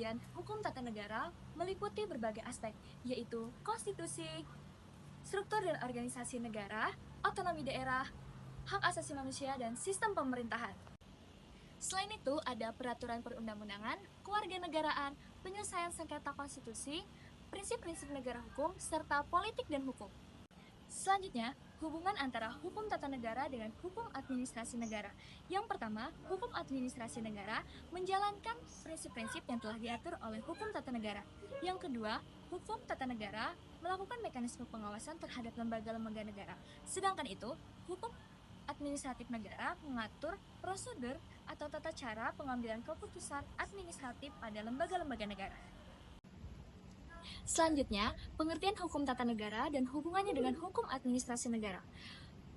Pembagian hukum tata negara meliputi berbagai aspek, yaitu konstitusi, struktur dan organisasi negara, otonomi daerah, hak asasi manusia, dan sistem pemerintahan. Selain itu, ada peraturan perundang-undangan, kewarganegaraan, penyelesaian sengketa konstitusi, prinsip-prinsip negara hukum, serta politik dan hukum. Selanjutnya, hubungan antara hukum tata negara dengan hukum administrasi negara. Yang pertama, hukum administrasi negara menjalankan prinsip-prinsip yang telah diatur oleh hukum tata negara. Yang kedua, hukum tata negara melakukan mekanisme pengawasan terhadap lembaga-lembaga negara. Sedangkan itu, hukum administratif negara mengatur prosedur atau tata cara pengambilan keputusan administratif pada lembaga-lembaga negara. Selanjutnya, pengertian hukum tata negara dan hubungannya dengan hukum administrasi negara.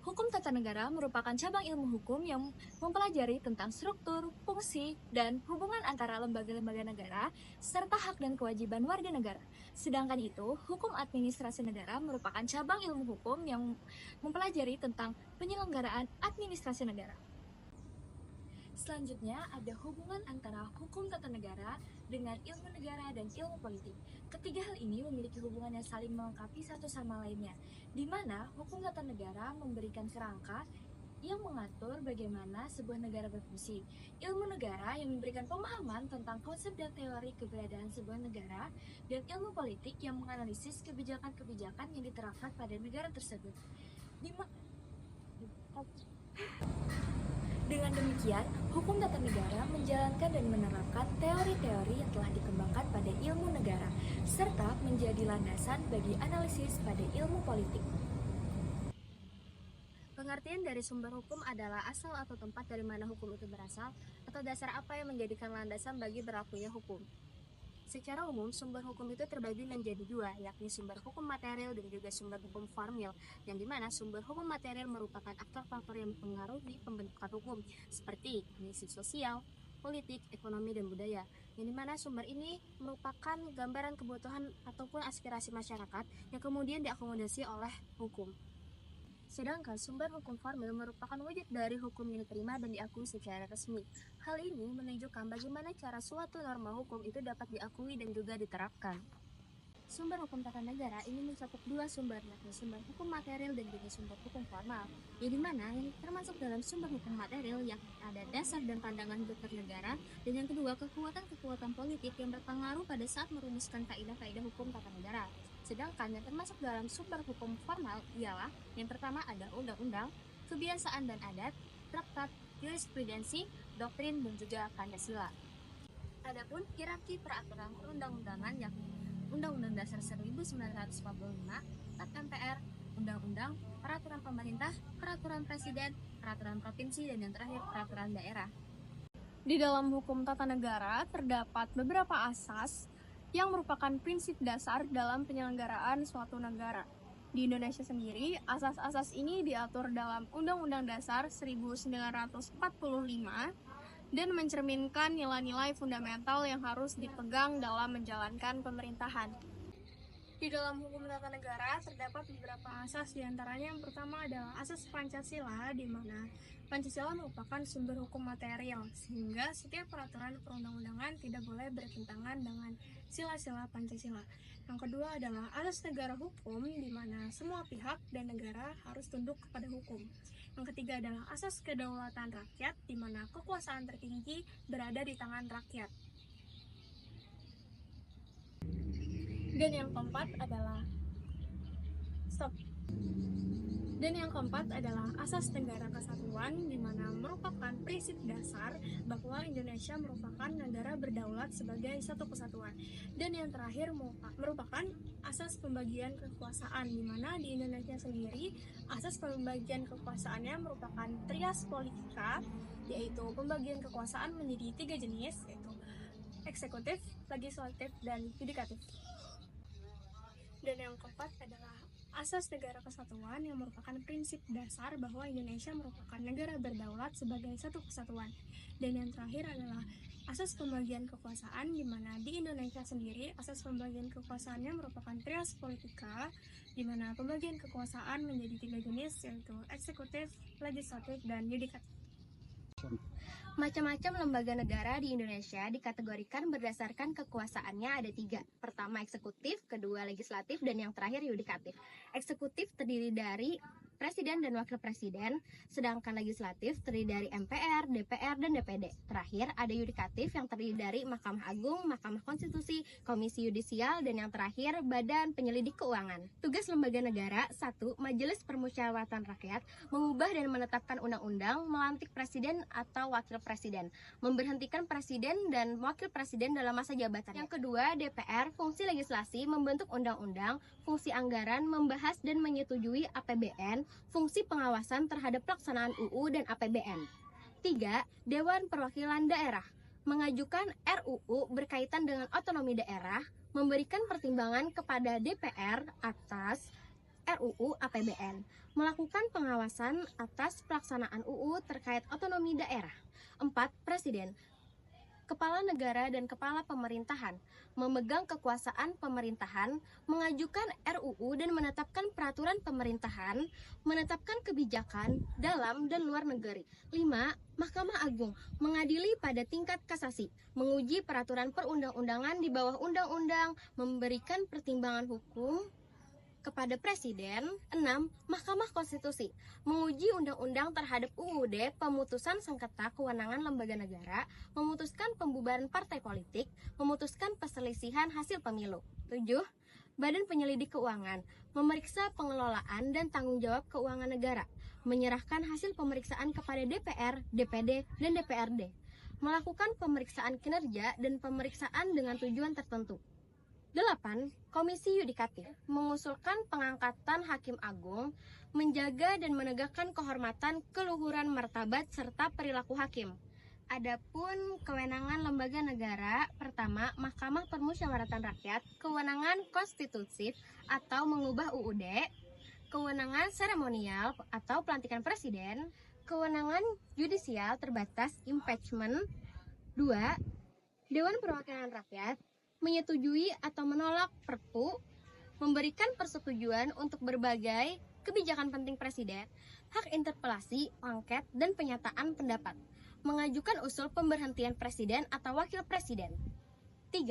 Hukum tata negara merupakan cabang ilmu hukum yang mempelajari tentang struktur, fungsi, dan hubungan antara lembaga-lembaga negara, serta hak dan kewajiban warga negara. Sedangkan itu, hukum administrasi negara merupakan cabang ilmu hukum yang mempelajari tentang penyelenggaraan administrasi negara. Selanjutnya, ada hubungan antara hukum tata negara dengan ilmu negara dan ilmu politik. Ketiga hal ini memiliki hubungan yang saling melengkapi satu sama lainnya, di mana hukum tata negara memberikan kerangka yang mengatur bagaimana sebuah negara berfungsi. Ilmu negara yang memberikan pemahaman tentang konsep dan teori keberadaan sebuah negara, dan ilmu politik yang menganalisis kebijakan-kebijakan yang diterapkan pada negara tersebut. Dengan demikian, hukum tata negara menjalankan dan menerapkan teori-teori yang telah dikembangkan pada ilmu negara, serta menjadi landasan bagi analisis pada ilmu politik. Pengertian dari sumber hukum adalah asal atau tempat dari mana hukum itu berasal, atau dasar apa yang menjadikan landasan bagi berlakunya hukum. Secara umum, sumber hukum itu terbagi menjadi dua, yakni sumber hukum material dan juga sumber hukum formil, yang dimana sumber hukum material merupakan aktor-faktor yang mempengaruhi pembentukan hukum, seperti kondisi sosial, politik, ekonomi, dan budaya, yang dimana sumber ini merupakan gambaran kebutuhan ataupun aspirasi masyarakat yang kemudian diakomodasi oleh hukum. Sedangkan sumber hukum formil merupakan wujud dari hukum yang diterima dan diakui secara resmi. Hal ini menunjukkan bagaimana cara suatu norma hukum itu dapat diakui dan juga diterapkan. Sumber hukum tata negara ini mencakup dua sumber, yakni sumber hukum material dan juga sumber hukum formal, yang dimana yang termasuk dalam sumber hukum material yang ada dasar dan pandangan hidup bernegara, dan yang kedua kekuatan-kekuatan politik yang berpengaruh pada saat merumuskan kaidah-kaidah hukum tata negara. Sedangkan yang termasuk dalam sumber hukum formal ialah yang pertama ada undang-undang, kebiasaan dan adat, traktat, jurisprudensi, doktrin, dan juga Pancasila. Adapun hierarki peraturan perundang-undangan yakni Undang-Undang Dasar 1945, Tata MPR, Undang-Undang, Peraturan Pemerintah, Peraturan Presiden, Peraturan Provinsi, dan yang terakhir Peraturan Daerah. Di dalam hukum tata negara terdapat beberapa asas yang merupakan prinsip dasar dalam penyelenggaraan suatu negara. Di Indonesia sendiri, asas-asas ini diatur dalam Undang-Undang Dasar 1945 dan mencerminkan nilai-nilai fundamental yang harus dipegang dalam menjalankan pemerintahan. Di dalam hukum tata negara terdapat beberapa asas, diantaranya yang pertama adalah asas Pancasila, di mana Pancasila merupakan sumber hukum material, sehingga setiap peraturan perundang-undangan tidak boleh bertentangan dengan sila-sila Pancasila. Yang kedua adalah asas negara hukum, di mana semua pihak dan negara harus tunduk kepada hukum. Yang ketiga adalah asas kedaulatan rakyat, di mana kekuasaan tertinggi berada di tangan rakyat. Dan yang keempat adalah asas negara kesatuan, di mana merupakan prinsip dasar bahwa Indonesia merupakan negara berdaulat sebagai satu kesatuan. Dan yang terakhir merupakan asas pembagian kekuasaan, di mana di Indonesia sendiri asas pembagian kekuasaannya merupakan trias politika, yaitu pembagian kekuasaan menjadi 3 jenis, yaitu eksekutif, legislatif, dan yudikatif. Dan yang keempat adalah asas negara kesatuan, yang merupakan prinsip dasar bahwa Indonesia merupakan negara berdaulat sebagai satu kesatuan. Dan yang terakhir adalah asas pembagian kekuasaan, di mana di Indonesia sendiri asas pembagian kekuasaannya merupakan trias politika, di mana pembagian kekuasaan menjadi 3 jenis, yaitu eksekutif, legislatif, dan yudikatif. Macam-macam lembaga negara di Indonesia dikategorikan berdasarkan kekuasaannya ada 3. Pertama eksekutif, kedua legislatif, dan yang terakhir yudikatif. Eksekutif terdiri dari presiden dan wakil presiden, sedangkan legislatif terdiri dari MPR, DPR, dan DPD. Terakhir ada yudikatif yang terdiri dari Mahkamah Agung, Mahkamah Konstitusi, Komisi Yudisial, dan yang terakhir Badan Penyelidik Keuangan. Tugas lembaga negara: 1. Majelis Permusyawaratan Rakyat mengubah dan menetapkan undang-undang, melantik presiden atau wakil presiden, memberhentikan presiden dan wakil presiden dalam masa jabatannya. Yang kedua, DPR, fungsi legislasi, membentuk undang-undang, fungsi anggaran, membahas dan menyetujui APBN, fungsi pengawasan terhadap pelaksanaan UU dan APBN. 3. Dewan Perwakilan Daerah, mengajukan RUU berkaitan dengan otonomi daerah, memberikan pertimbangan kepada DPR atas RUU APBN, melakukan pengawasan atas pelaksanaan UU terkait otonomi daerah. 4. Presiden, kepala negara dan kepala pemerintahan, memegang kekuasaan pemerintahan, mengajukan RUU dan menetapkan peraturan pemerintahan, menetapkan kebijakan dalam dan luar negeri. 5. Mahkamah Agung, mengadili pada tingkat kasasi, menguji peraturan perundang-undangan di bawah undang-undang, memberikan pertimbangan hukum kepada Presiden. 6. Mahkamah Konstitusi, menguji undang-undang terhadap UUD, pemutusan sengketa kewenangan lembaga negara, memutuskan pembubaran partai politik, memutuskan perselisihan hasil pemilu. 7. Badan Penyelidik Keuangan, memeriksa pengelolaan dan tanggung jawab keuangan negara, menyerahkan hasil pemeriksaan kepada DPR, DPD, dan DPRD, melakukan pemeriksaan kinerja dan pemeriksaan dengan tujuan tertentu. 8. Komisi Yudikatif, mengusulkan pengangkatan Hakim Agung, menjaga dan menegakkan kehormatan, keluhuran martabat, serta perilaku hakim. Adapun kewenangan lembaga negara: pertama, Mahkamah Permusyawaratan Rakyat, kewenangan konstitutif atau mengubah UUD, kewenangan seremonial atau pelantikan presiden, kewenangan yudisial terbatas impeachment. 2. Dewan Perwakilan Rakyat, menyetujui atau menolak Perpu, memberikan persetujuan untuk berbagai kebijakan penting presiden, hak interpelasi, angket, dan penyataan pendapat, mengajukan usul pemberhentian presiden atau wakil presiden. 3.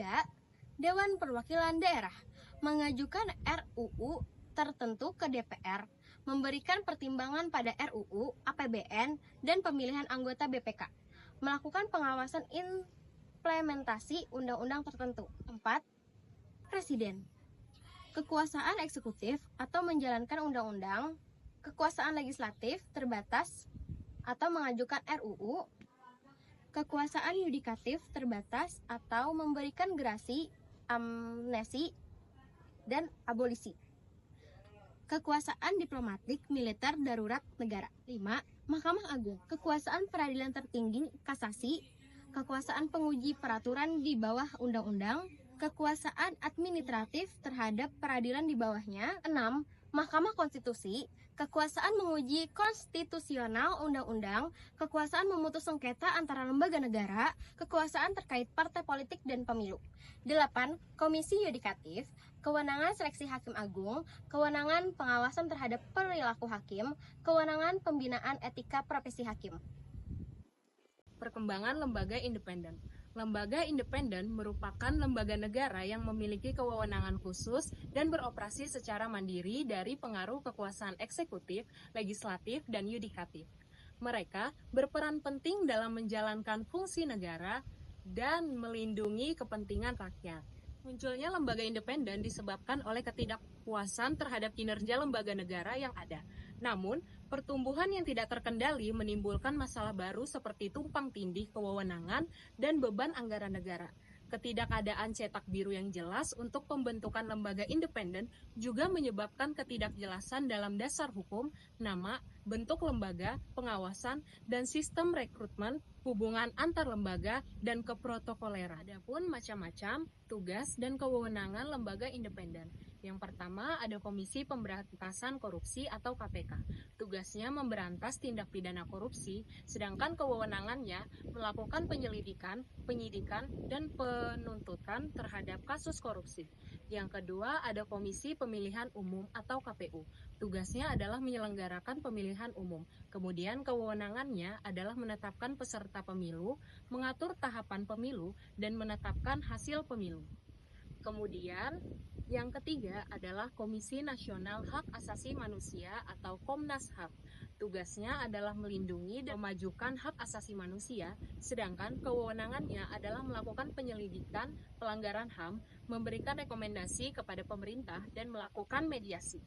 Dewan Perwakilan Daerah, mengajukan RUU tertentu ke DPR, memberikan pertimbangan pada RUU, APBN, dan pemilihan anggota BPK, melakukan pengawasan implementasi undang-undang tertentu. 4. Presiden, kekuasaan eksekutif atau menjalankan undang-undang, kekuasaan legislatif terbatas atau mengajukan RUU, kekuasaan yudikatif terbatas atau memberikan gerasi, amnesti, dan abolisi, kekuasaan diplomatik, militer, darurat negara. 5. Mahkamah Agung, kekuasaan peradilan tertinggi, kasasi, kekuasaan penguji peraturan di bawah undang-undang, kekuasaan administratif terhadap peradilan di bawahnya. 6. Mahkamah Konstitusi, kekuasaan menguji konstitusional undang-undang, kekuasaan memutus sengketa antara lembaga negara, kekuasaan terkait partai politik dan pemilu. 8. Komisi Yudikatif, kewenangan seleksi Hakim Agung, kewenangan pengawasan terhadap perilaku hakim, kewenangan pembinaan etika profesi hakim. Perkembangan lembaga independen. Lembaga independen merupakan lembaga negara yang memiliki kewenangan khusus dan beroperasi secara mandiri dari pengaruh kekuasaan eksekutif, legislatif, dan yudikatif. Mereka berperan penting dalam menjalankan fungsi negara dan melindungi kepentingan rakyat. Munculnya lembaga independen disebabkan oleh ketidakpuasan terhadap kinerja lembaga negara yang ada. Namun, pertumbuhan yang tidak terkendali menimbulkan masalah baru seperti tumpang tindih kewenangan dan beban anggaran negara. Ketidakadaan cetak biru yang jelas untuk pembentukan lembaga independen juga menyebabkan ketidakjelasan dalam dasar hukum, nama, bentuk lembaga, pengawasan, dan sistem rekrutmen, hubungan antar lembaga, dan keprotokoleran. Adapun macam-macam tugas dan kewenangan lembaga independen, Yang pertama ada Komisi Pemberantasan Korupsi atau KPK. Tugasnya memberantas tindak pidana korupsi, sedangkan kewenangannya melakukan penyelidikan, penyidikan, dan penuntutan terhadap kasus korupsi. Yang kedua ada Komisi Pemilihan Umum atau KPU. Tugasnya adalah menyelenggarakan pemilihan umum. Kemudian kewenangannya adalah menetapkan peserta pemilu, mengatur tahapan pemilu, dan menetapkan hasil pemilu. Kemudian, yang ketiga adalah Komisi Nasional Hak Asasi Manusia atau Komnas HAM. Tugasnya adalah melindungi dan memajukan hak asasi manusia, sedangkan kewenangannya adalah melakukan penyelidikan pelanggaran HAM, memberikan rekomendasi kepada pemerintah, dan melakukan mediasi.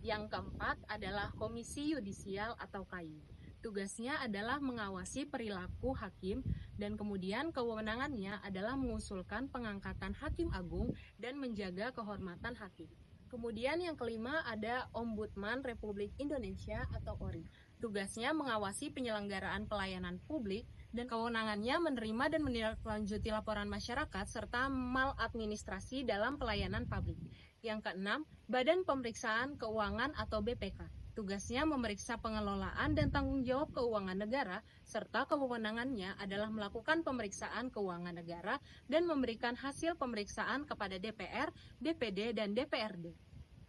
Yang keempat adalah Komisi Yudisial atau KAYU. Tugasnya adalah mengawasi perilaku hakim dan kemudian kewenangannya adalah mengusulkan pengangkatan hakim agung dan menjaga kehormatan hakim. Kemudian yang kelima ada Ombudsman Republik Indonesia atau ORI. Tugasnya mengawasi penyelenggaraan pelayanan publik dan kewenangannya menerima dan menindaklanjuti laporan masyarakat serta maladministrasi dalam pelayanan publik. Yang keenam, Badan Pemeriksaan Keuangan atau BPK. Tugasnya memeriksa pengelolaan dan tanggung jawab keuangan negara, serta kewenangannya adalah melakukan pemeriksaan keuangan negara dan memberikan hasil pemeriksaan kepada DPR, DPD, dan DPRD.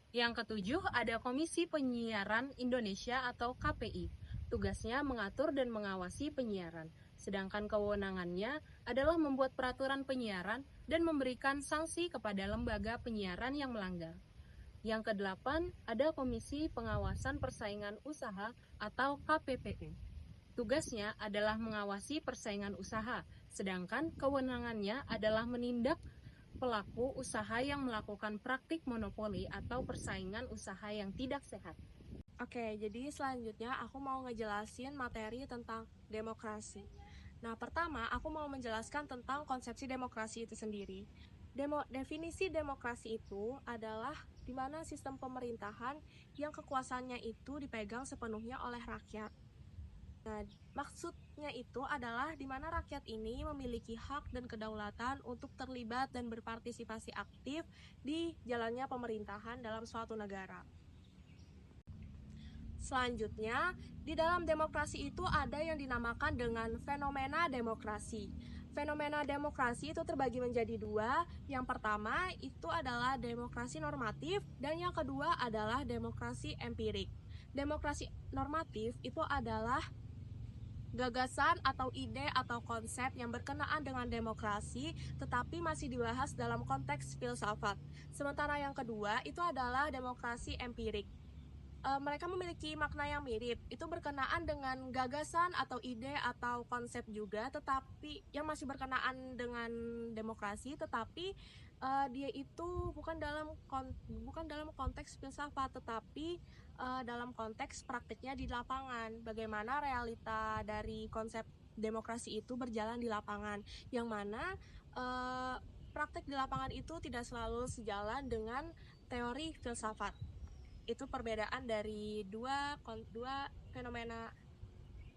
Yang ketujuh ada Komisi Penyiaran Indonesia atau KPI. Tugasnya mengatur dan mengawasi penyiaran, sedangkan kewenangannya adalah membuat peraturan penyiaran dan memberikan sanksi kepada lembaga penyiaran yang melanggar. Yang kedelapan, ada Komisi Pengawasan Persaingan Usaha atau KPPU. Tugasnya adalah mengawasi persaingan usaha, sedangkan kewenangannya adalah menindak pelaku usaha yang melakukan praktik monopoli atau persaingan usaha yang tidak sehat. Oke, jadi selanjutnya aku mau ngejelasin materi tentang demokrasi. Nah, pertama aku mau menjelaskan tentang konsepsi demokrasi itu sendiri. Definisi demokrasi itu adalah di mana sistem pemerintahan yang kekuasaannya itu dipegang sepenuhnya oleh rakyat. Nah, maksudnya itu adalah di mana rakyat ini memiliki hak dan kedaulatan untuk terlibat dan berpartisipasi aktif di jalannya pemerintahan dalam suatu negara. Selanjutnya, di dalam demokrasi itu ada yang dinamakan dengan fenomena demokrasi. Fenomena demokrasi itu terbagi menjadi dua. Yang pertama itu adalah demokrasi normatif dan yang kedua adalah demokrasi empirik. Demokrasi normatif itu adalah gagasan atau ide atau konsep yang berkenaan dengan demokrasi tetapi masih dibahas dalam konteks filsafat. Sementara yang kedua itu adalah demokrasi empirik. Mereka memiliki makna yang mirip, itu berkenaan dengan gagasan atau ide atau konsep juga, tetapi yang masih berkenaan dengan demokrasi, tetapi dia itu bukan dalam konteks filsafat, tetapi dalam konteks praktiknya di lapangan. Bagaimana realita dari konsep demokrasi itu berjalan di lapangan, yang mana praktik di lapangan itu tidak selalu sejalan dengan teori filsafat. Itu perbedaan dari dua fenomena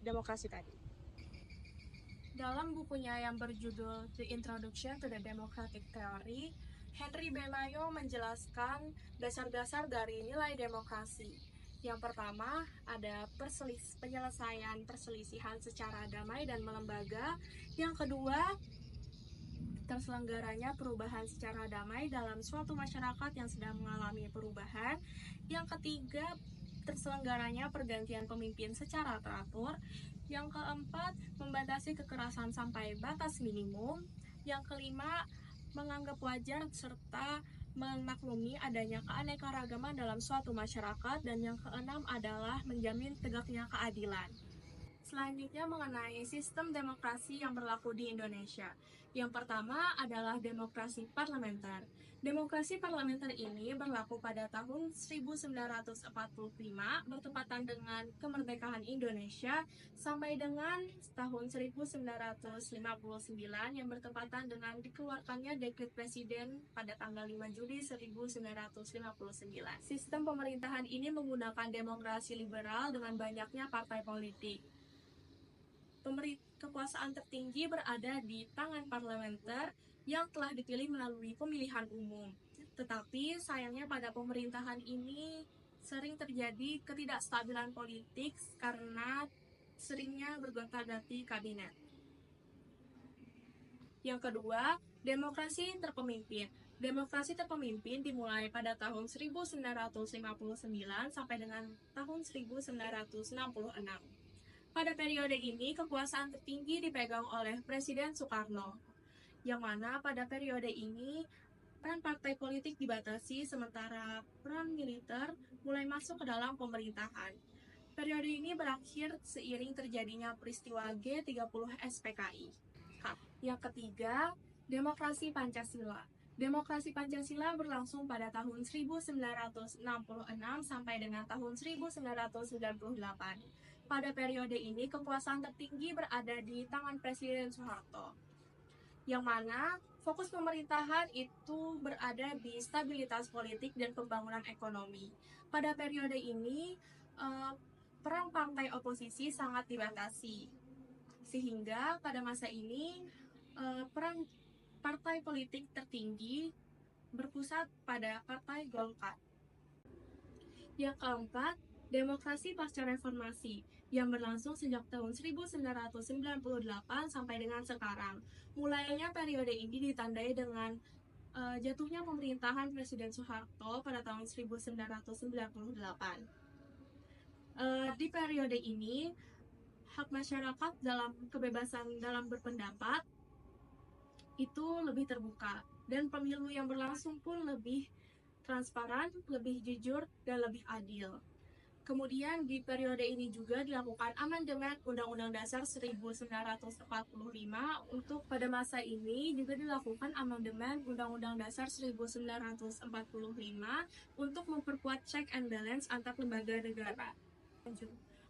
demokrasi tadi. Dalam bukunya yang berjudul The Introduction to the Democratic Theory, Henry B. Mayo menjelaskan dasar-dasar dari nilai demokrasi. Yang pertama, ada penyelesaian perselisihan secara damai dan melembaga. Yang kedua, terselenggaranya perubahan secara damai dalam suatu masyarakat yang sedang mengalami perubahan. Yang ketiga, terselenggaranya pergantian pemimpin secara teratur. Yang keempat, membatasi kekerasan sampai batas minimum. Yang kelima, menganggap wajar serta memaklumi adanya keanekaragaman dalam suatu masyarakat. Dan yang keenam adalah menjamin tegaknya keadilan. Selanjutnya mengenai sistem demokrasi yang berlaku di Indonesia. Yang pertama adalah demokrasi parlementer. Demokrasi parlementer ini berlaku pada tahun 1945 bertepatan dengan kemerdekaan Indonesia sampai dengan tahun 1959 yang bertepatan dengan dikeluarkannya dekret presiden pada tanggal 5 Juli 1959. Sistem pemerintahan ini menggunakan demokrasi liberal dengan banyaknya partai politik. Kekuasaan tertinggi berada di tangan parlementer yang telah dipilih melalui pemilihan umum. Tetapi sayangnya pada pemerintahan ini sering terjadi ketidakstabilan politik karena seringnya bergonta-ganti kabinet. Yang kedua, demokrasi terpemimpin. Demokrasi terpemimpin dimulai pada tahun 1959 sampai dengan tahun 1966. Pada periode ini, kekuasaan tertinggi dipegang oleh Presiden Soekarno, yang mana pada periode ini peran partai politik dibatasi sementara peran militer mulai masuk ke dalam pemerintahan. Periode ini berakhir seiring terjadinya peristiwa G30 SPKI. Yang ketiga, demokrasi Pancasila. Demokrasi Pancasila berlangsung pada tahun 1966 sampai dengan tahun 1998. Pada periode ini, kekuasaan tertinggi berada di tangan Presiden Soeharto, yang mana fokus pemerintahan itu berada di stabilitas politik dan pembangunan ekonomi. Pada periode ini, peran partai oposisi sangat dibatasi, sehingga pada masa ini peran partai politik tertinggi berpusat pada Partai Golkar. Yang keempat, demokrasi pasca reformasi yang berlangsung sejak tahun 1998 sampai dengan sekarang. Mulainya periode ini ditandai dengan jatuhnya pemerintahan Presiden Soeharto pada tahun 1998. Di periode ini, hak masyarakat dalam kebebasan dalam berpendapat itu lebih terbuka, dan pemilu yang berlangsung pun lebih transparan, lebih jujur, dan lebih adil. Kemudian di periode ini juga dilakukan amandemen Undang-Undang Dasar 1945 untuk pada masa ini juga dilakukan amandemen Undang-Undang Dasar 1945 untuk memperkuat check and balance antar lembaga negara.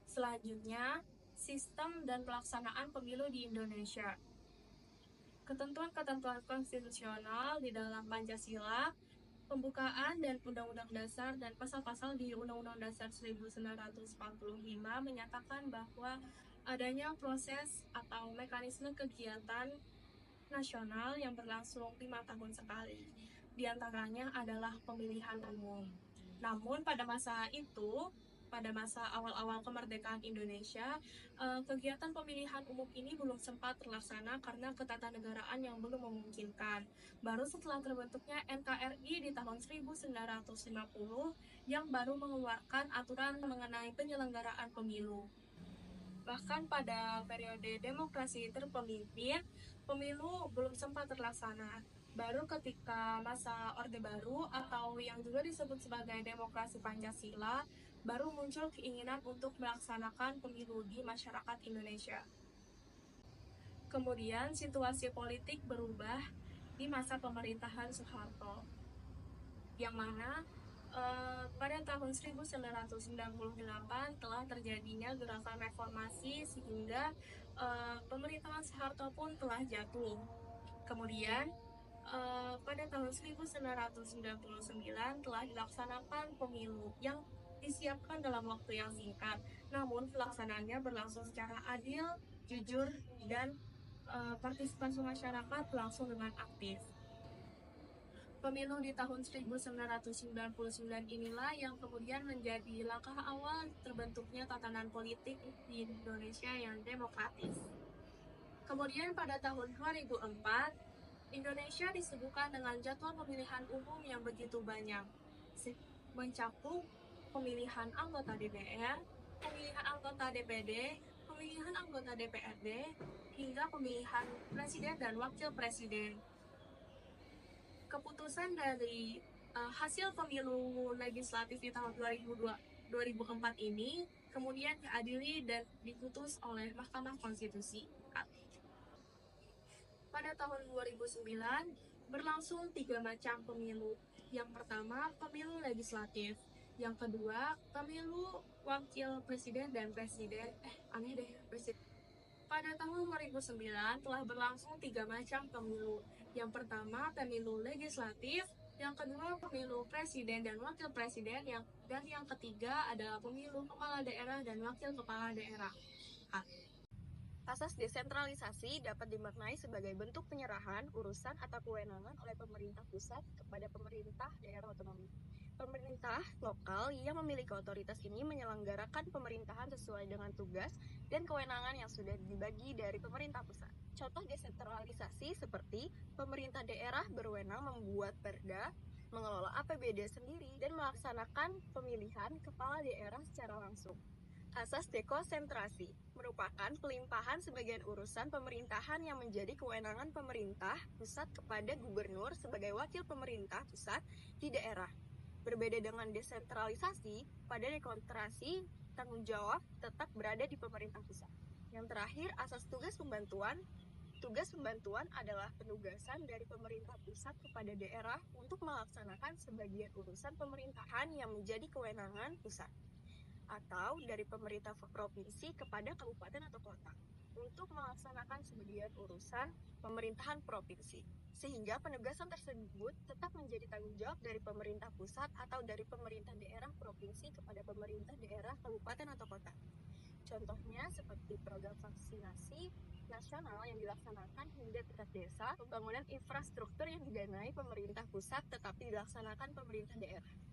Selanjutnya, sistem dan pelaksanaan pemilu di Indonesia. Ketentuan-ketentuan konstitusional di dalam Pancasila, pembukaan dan Undang-Undang Dasar dan pasal-pasal di Undang-Undang Dasar 1945 menyatakan bahwa adanya proses atau mekanisme kegiatan nasional yang berlangsung 5 tahun sekali. Di antaranya adalah pemilihan umum. Namun pada masa itu, pada masa awal-awal kemerdekaan Indonesia, kegiatan pemilihan umum ini belum sempat terlaksana karena ketatanegaraan yang belum memungkinkan. Baru setelah terbentuknya NKRI di tahun 1950 yang baru mengeluarkan aturan mengenai penyelenggaraan pemilu. Bahkan pada periode demokrasi terpemimpin, pemilu belum sempat terlaksana. Baru ketika masa Orde Baru atau yang juga disebut sebagai demokrasi Pancasila, baru muncul keinginan untuk melaksanakan pemilu di masyarakat Indonesia. Kemudian situasi politik berubah di masa pemerintahan Soeharto, yang mana pada tahun 1998 telah terjadinya gerakan reformasi sehingga pemerintahan Soeharto pun telah jatuh. Kemudian pada tahun 1999 telah dilaksanakan pemilu yang disiapkan dalam waktu yang singkat, namun pelaksanaannya berlangsung secara adil, jujur, dan partisipasi masyarakat berlangsung dengan aktif. Pemilu di tahun 1999 inilah yang kemudian menjadi langkah awal terbentuknya tatanan politik di Indonesia yang demokratis. Kemudian pada tahun 2004, Indonesia disuguhkan dengan jadwal pemilihan umum yang begitu banyak, mencakup pemilihan anggota DPR, pemilihan anggota DPD, pemilihan anggota DPRD, hingga pemilihan presiden dan wakil presiden. Keputusan dari hasil pemilu legislatif di tahun 2004 ini kemudian diadili dan diputus oleh Mahkamah Konstitusi. Pada tahun 2009 berlangsung 3 macam pemilu. Yang pertama, pemilu legislatif. Yang kedua, pemilu wakil presiden dan presiden. Pada tahun 2009 telah berlangsung 3 macam pemilu. Yang pertama, pemilu legislatif. Yang kedua, pemilu presiden dan wakil presiden. Dan yang ketiga adalah pemilu kepala daerah dan wakil kepala daerah. Asas desentralisasi dapat dimaknai sebagai bentuk penyerahan urusan atau kewenangan oleh pemerintah pusat kepada pemerintah daerah otonomi. Pemerintah lokal yang memiliki otoritas ini menyelenggarakan pemerintahan sesuai dengan tugas dan kewenangan yang sudah dibagi dari pemerintah pusat. Contoh desentralisasi seperti pemerintah daerah berwenang membuat perda, mengelola APBD sendiri, dan melaksanakan pemilihan kepala daerah secara langsung. Asas dekonsentrasi merupakan pelimpahan sebagian urusan pemerintahan yang menjadi kewenangan pemerintah pusat kepada gubernur sebagai wakil pemerintah pusat di daerah. Berbeda dengan desentralisasi, pada dekonsentrasi tanggung jawab tetap berada di pemerintah pusat. Yang terakhir, asas tugas pembantuan. Tugas pembantuan adalah penugasan dari pemerintah pusat kepada daerah untuk melaksanakan sebagian urusan pemerintahan yang menjadi kewenangan pusat, atau dari pemerintah provinsi kepada kabupaten atau kota untuk melaksanakan sebagian urusan pemerintahan provinsi. Sehingga penugasan tersebut tetap menjadi tanggung jawab dari pemerintah pusat atau dari pemerintah daerah provinsi kepada pemerintah daerah kabupaten atau kota. Contohnya seperti program vaksinasi nasional yang dilaksanakan hingga tingkat desa, pembangunan infrastruktur yang didanai pemerintah pusat tetapi dilaksanakan pemerintah daerah.